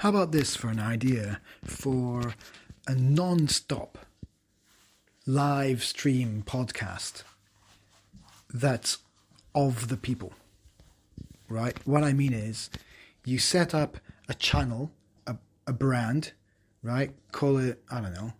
How about this for an idea for a non-stop live stream podcast that's of the people, right? What I mean is you set up a channel, a brand, right? Call it, I don't know,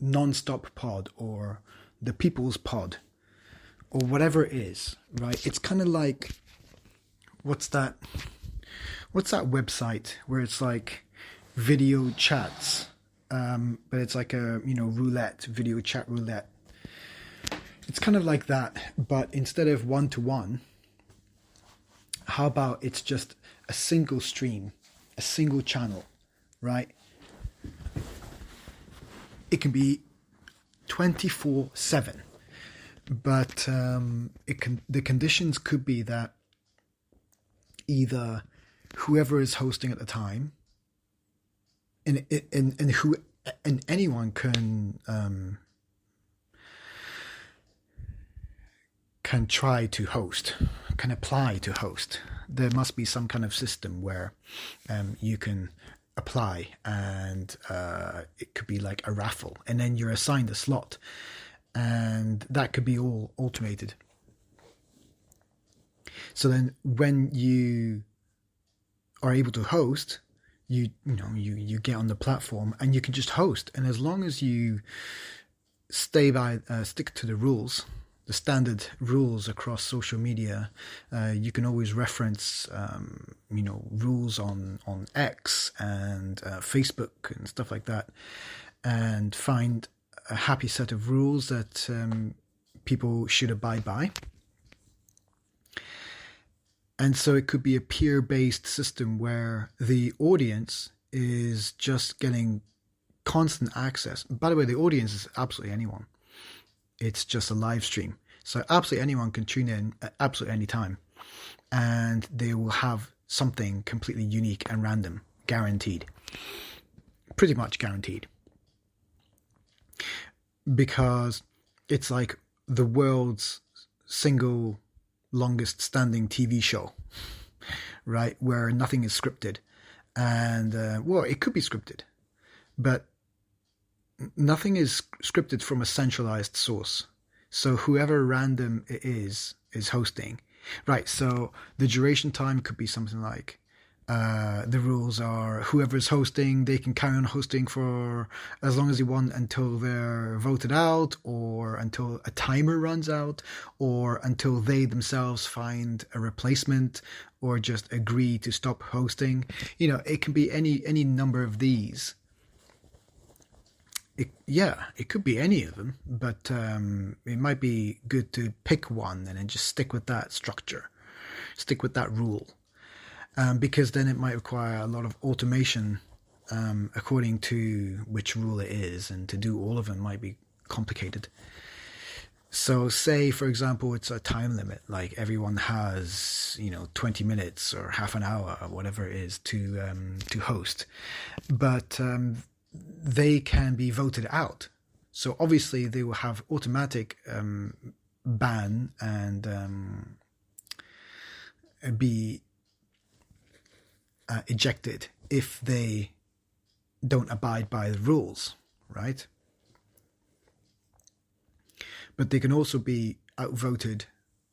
nonstop pod or the people's pod or whatever it is, right? It's kind of like, what's that website where it's like video chats, but it's like a, roulette, video chat roulette. It's kind of like that, but instead of one-to-one, how about it's just a single stream, a single channel, right? It can be 24/7, but the conditions could be that either whoever is hosting at the time, and anyone can try to host, can apply to host. There must be some kind of system where you can apply, and it could be like a raffle, and then you're assigned a slot, and that could be all automated. So then when you are able to host, you get on the platform and you can just host, and as long as you stick to the rules, the standard rules across social media, you can always reference rules on X and Facebook and stuff like that, and find a happy set of rules that people should abide by. And so it could be a peer-based system where the audience is just getting constant access. By the way, the audience is absolutely anyone. It's just a live stream. So absolutely anyone can tune in at absolutely any time. And they will have something completely unique and random, guaranteed. Pretty much guaranteed. Because it's like the world's single longest standing TV show, right? Where nothing is scripted. And, it could be scripted, but nothing is scripted from a centralized source. So whoever random it is hosting, right? So the duration time could be something like, the rules are whoever's hosting, they can carry on hosting for as long as they want until they're voted out, or until a timer runs out, or until they themselves find a replacement, or just agree to stop hosting. It can be any number of these. It could be any of them, but it might be good to pick one and then just stick with that structure, stick with that rule. Because then it might require a lot of automation according to which rule it is, and to do all of them might be complicated. So say, for example, it's a time limit, like everyone has 20 minutes or half an hour or whatever it is to host, but they can be voted out. So obviously they will have automatic ban and be ejected if they don't abide by the rules, right? But they can also be voted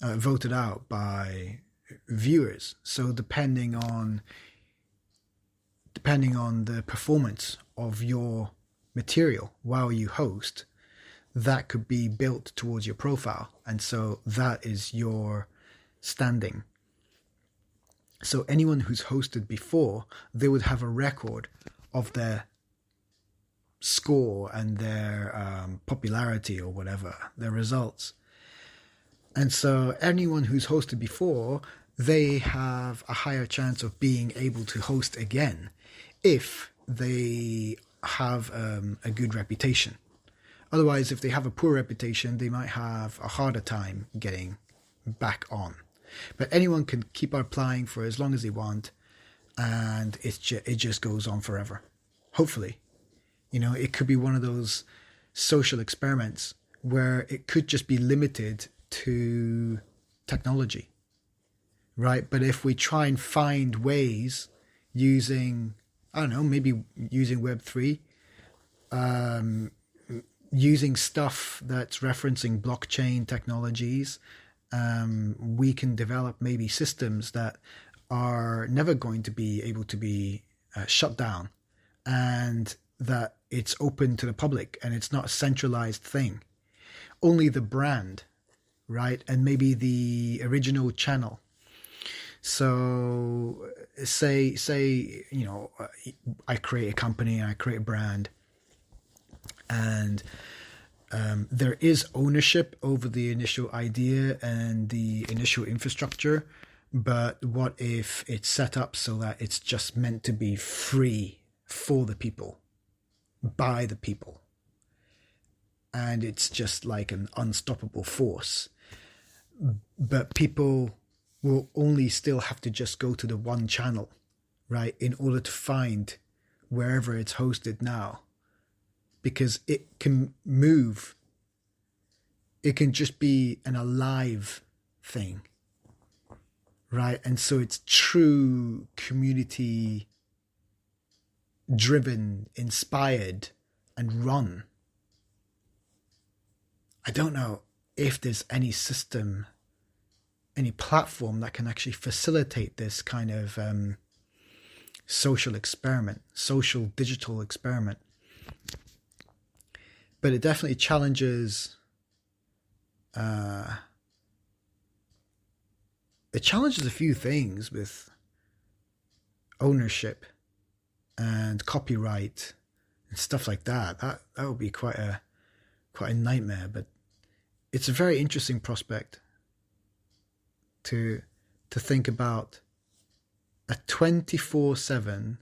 out by viewers. So depending on the performance of your material while you host, that could be built towards your profile, and so that is your standing. So anyone who's hosted before, they would have a record of their score and their popularity or whatever, their results. And so anyone who's hosted before, they have a higher chance of being able to host again if they have a good reputation. Otherwise, if they have a poor reputation, they might have a harder time getting back on. But anyone can keep applying for as long as they want, and it just goes on forever. Hopefully. It could be one of those social experiments where it could just be limited to technology, right? But if we try and find ways using I don't know, maybe using Web3, using stuff that's referencing blockchain technologies. We can develop maybe systems that are never going to be able to be shut down, and that it's open to the public and it's not a centralized thing. Only the brand, right? And maybe the original channel. So say, I create a company, I create a brand, and there is ownership over the initial idea and the initial infrastructure. But what if it's set up so that it's just meant to be free for the people, by the people, and it's just like an unstoppable force? But people will only still have to just go to the one channel, right, in order to find wherever it's hosted now, because it can move. It can just be an alive thing, right? And so it's true community driven, inspired, and run. I don't know if there's any system, any platform that can actually facilitate this kind of social experiment, social digital experiment. But it definitely challenges a few things with ownership and copyright and stuff like that. That would be quite a nightmare. But it's a very interesting prospect to think about a 24/7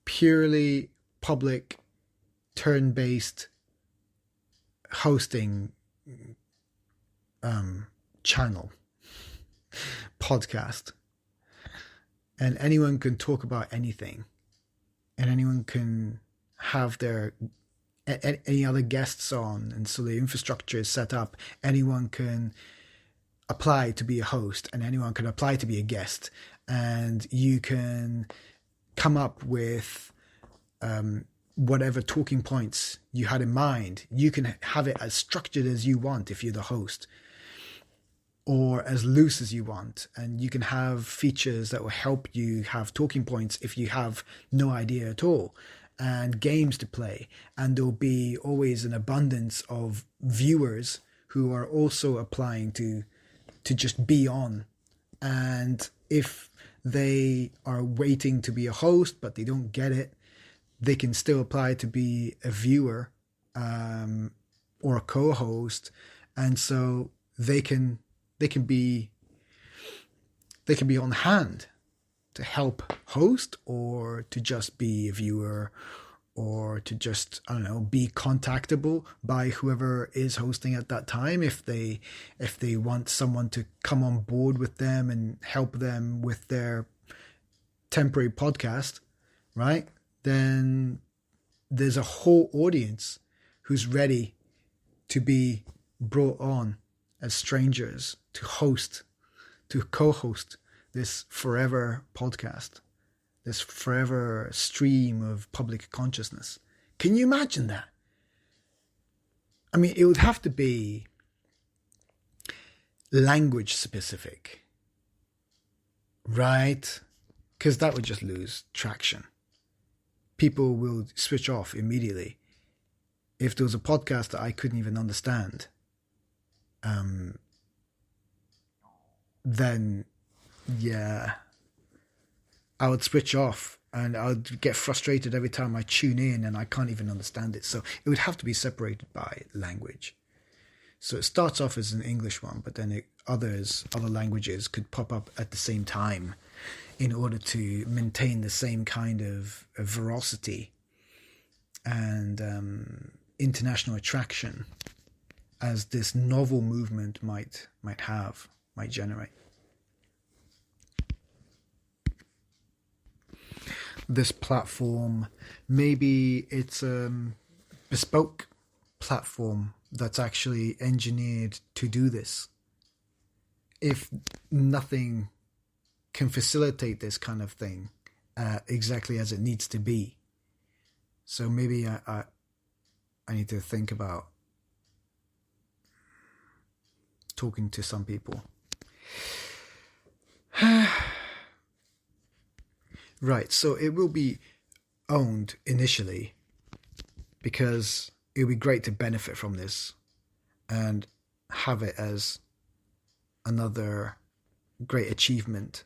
purely public turn-based hosting channel, podcast, and anyone can talk about anything, and anyone can have their any other guests on, and so the infrastructure is set up. Anyone can apply to be a host, and anyone can apply to be a guest, and you can come up with whatever talking points you had in mind. You can have it as structured as you want if you're the host, or as loose as you want, and you can have features that will help you have talking points if you have no idea at all, and games to play, and there'll be always an abundance of viewers who are also applying to just be on. And if they are waiting to be a host but they don't get it, they can still apply to be a viewer or a co-host, and so they can be on hand to help host, or to just be a viewer, or to just, I don't know, be contactable by whoever is hosting at that time if they want someone to come on board with them and help them with their temporary podcast, right? Then there's a whole audience who's ready to be brought on as strangers to co-host this forever podcast, this forever stream of public consciousness. Can you imagine that? I mean, it would have to be language specific, right? Because that would just lose traction. People will switch off immediately. If there was a podcast that I couldn't even understand, then yeah, I would switch off, and I would get frustrated every time I tune in and I can't even understand it. So it would have to be separated by language. So it starts off as an English one, but then other languages could pop up at the same time in order to maintain the same kind of veracity and international attraction as this novel movement might generate. This platform, maybe it's a bespoke platform that's actually engineered to do this. If nothing can facilitate this kind of thing, exactly as it needs to be. So maybe I need to think about talking to some people. Right, so it will be owned initially because it would be great to benefit from this and have it as another great achievement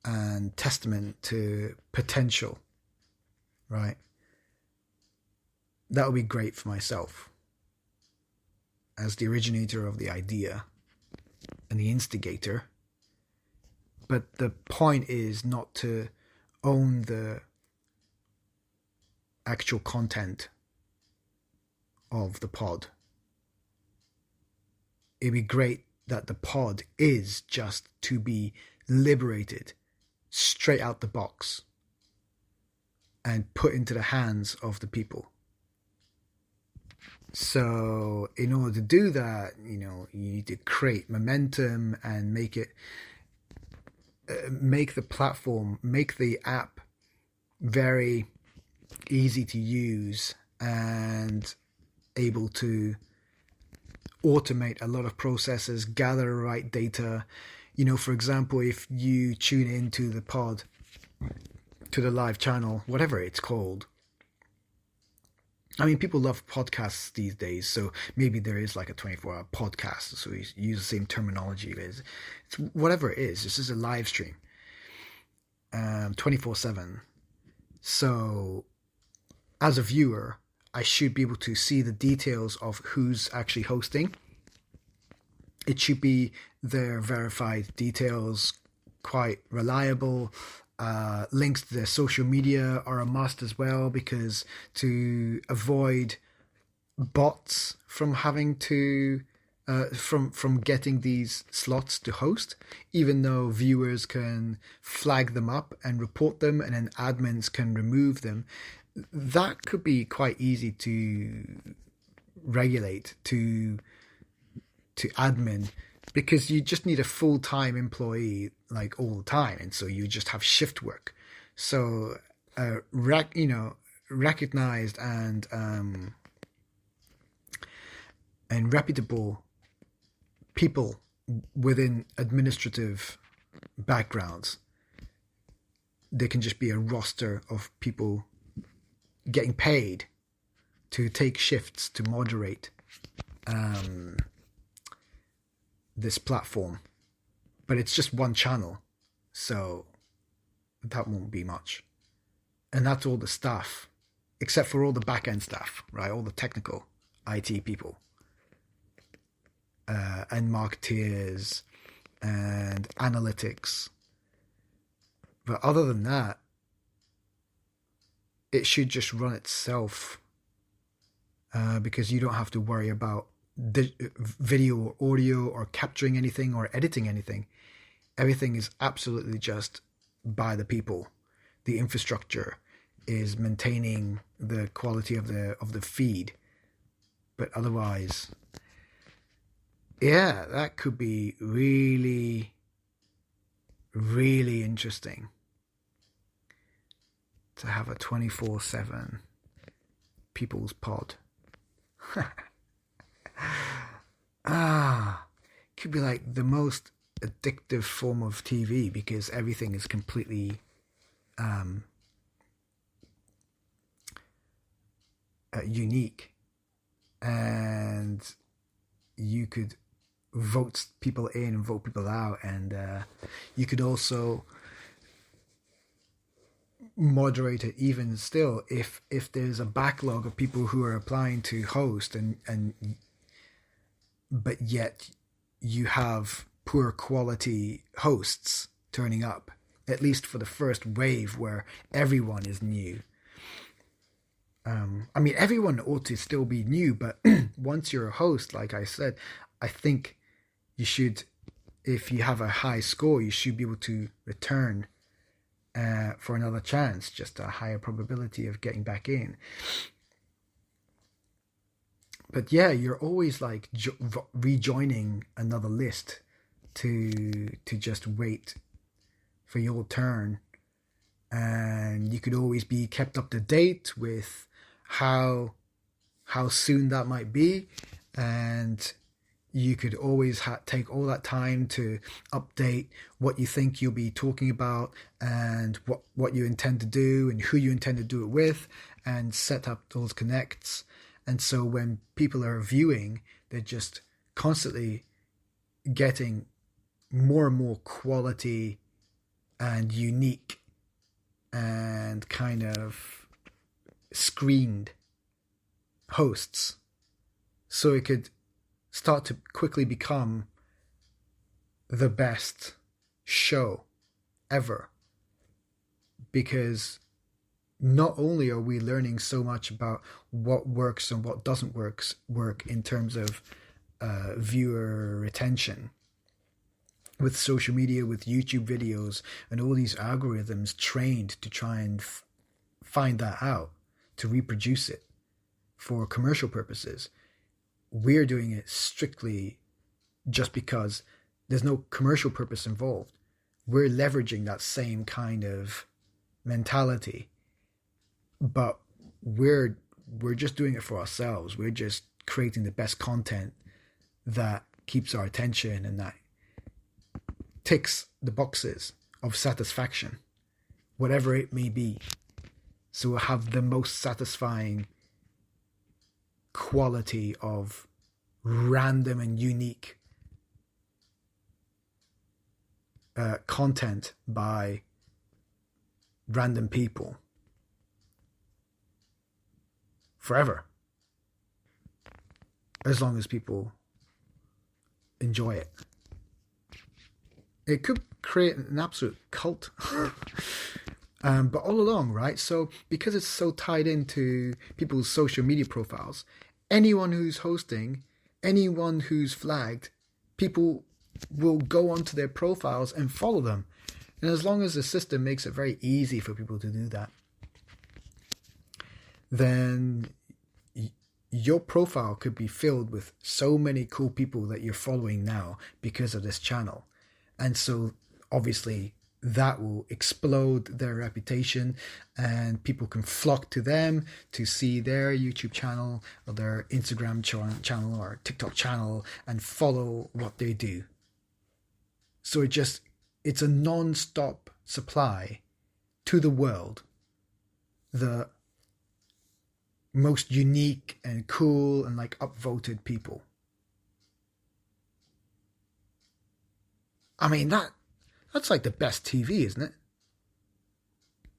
and testament to potential, right? That would be great for myself as the originator of the idea and the instigator. But the point is not to own the actual content of the pod. It'd be great that the pod is just to be liberated straight out the box and put into the hands of the people. So in order to do that, you need to create momentum and make the platform, make the app very easy to use and able to automate a lot of processes, gather the right data. For example, if you tune into the pod, to the live channel, whatever it's called. I mean, people love podcasts these days, so maybe there is like a 24-hour podcast, so we use the same terminology. It's whatever it is, this is a live stream, 24/7. So as a viewer, I should be able to see the details of who's actually hosting. It should be their verified details, quite reliable. Links to their social media are a must as well, because to avoid bots from having to from getting these slots to host, even though viewers can flag them up and report them and then admins can remove them, that could be quite easy to regulate to admin, because you just need a full-time employee like all the time, and so you just have shift work. So recognized and reputable people within administrative backgrounds, there can just be a roster of people getting paid to take shifts to moderate this platform. But it's just one channel, so that won't be much. And that's all the staff, except for all the back-end staff, right? All the technical IT people and marketeers and analytics. But other than that, it should just run itself, because you don't have to worry about video or audio or capturing anything or editing anything. Everything is absolutely just by the people. The infrastructure is maintaining the quality of the feed, but otherwise, yeah, that could be really, really interesting to have a 24/7 people's pod. Could be like the most addictive form of TV, because everything is completely unique, and you could vote people in and vote people out, and you could also moderate it even still if there's a backlog of people who are applying to host, and but yet you have poor quality hosts turning up, at least for the first wave where everyone is new. I mean, everyone ought to still be new, but once you're a host, like I said, I think you should, if you have a high score, you should be able to return for another chance, just a higher probability of getting back in. But yeah, you're always like rejoining another list to just wait for your turn, and you could always be kept up to date with how soon that might be, and you could always take all that time to update what you think you'll be talking about and what you intend to do and who you intend to do it with, and set up those connects. And so when people are viewing, they're just constantly getting more and more quality and unique and kind of screened hosts. So it could start to quickly become the best show ever, because not only are we learning so much about what works and what doesn't work in terms of viewer retention with social media, with YouTube videos, and all these algorithms trained to try and find that out, to reproduce it for commercial purposes. We're doing it strictly just because there's no commercial purpose involved. We're leveraging that same kind of mentality, but we're just doing it for ourselves. We're just creating the best content that keeps our attention and that ticks the boxes of satisfaction, whatever it may be. So we'll have the most satisfying quality of random and unique content by random people forever, as long as people enjoy it. It could create an absolute cult. But all along, right? So because it's so tied into people's social media profiles, anyone who's hosting, anyone who's flagged, people will go onto their profiles and follow them. And as long as the system makes it very easy for people to do that, then your profile could be filled with so many cool people that you're following now because of this channel. And so obviously that will explode their reputation, and people can flock to them to see their YouTube channel or their Instagram channel or TikTok channel and follow what they do. So it's a non-stop supply to the world. The most unique and cool and like upvoted people. I mean, that's like the best TV, isn't it?